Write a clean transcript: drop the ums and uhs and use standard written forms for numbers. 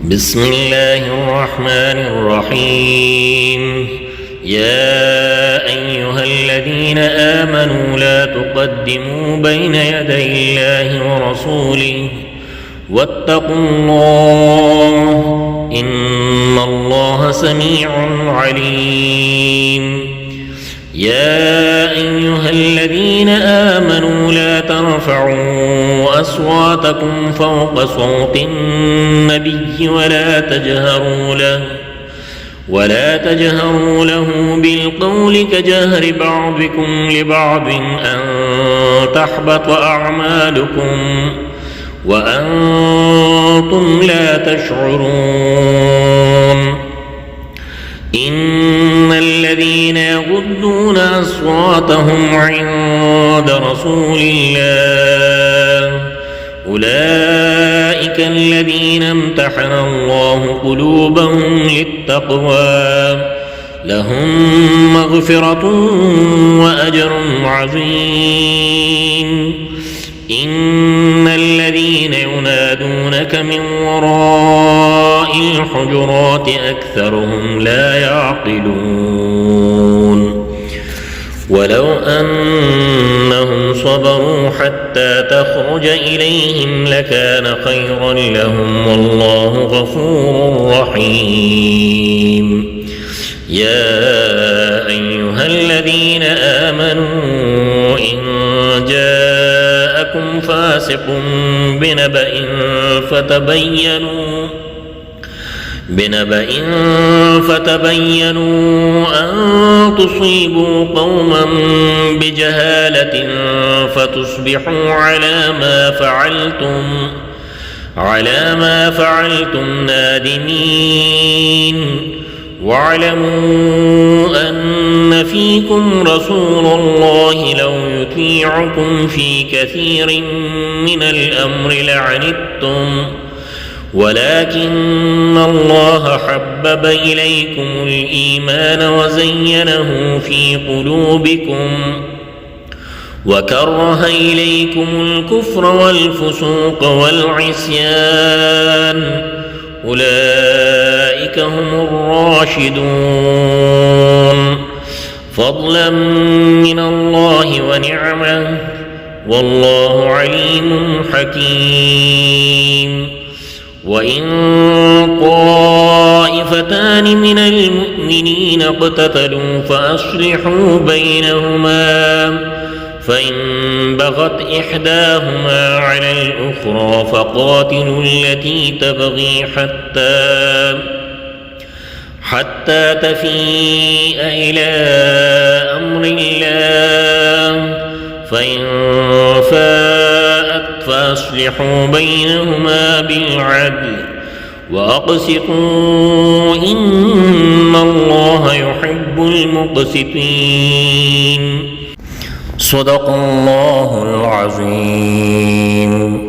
بسم الله الرحمن الرحيم. يا أيها الذين آمنوا لا تقدموا بين يدي الله ورسوله واتقوا الله إن الله سميع عليم. يا أيها الذين آمنوا لا ترفعوا أصواتكم فوق صوت النبي ولا تجهروا له بالقول كجهر بعضكم لبعض أن تحبط أعمالكم وأنتم لا تشعرون. إن الذين يغضون أصواتهم عند رسول الله أولئك الذين امتحن الله قلوبهم للتقوى لهم مغفرة وأجر عظيم. إن الذين ينادونك من وراء الحجرات أكثرهم لا يعقلون. ولو أنهم صبروا حتى تخرج إليهم لكان خيرا لهم والله غفور رحيم. يا أيها الذين آمنوا إن جاءكم فاسق بنبأ فتبينوا أن تصيبوا قوما بجهالة فتصبحوا على ما فعلتم نادمين. واعلموا أن فيكم رسول الله لو يطيعكم في كثير من الأمر لعنتم ولكن الله حبب إليكم الإيمان وزينه في قلوبكم وكره إليكم الكفر والفسوق والعصيان أولئك هم الراشدون فضلا من الله ونعمة والله عليم حكيم. وإن طائفتان من المؤمنين اقتتلوا فأصلحوا بينهما فإن بغت إحداهما على الأخرى فقاتلوا التي تبغي حتى تفيء إلى أمر الله فإن فاءت فأصلحوا بينهما بالعدل وأقسطوا إن الله يحب المقسطين. صدق الله العظيم.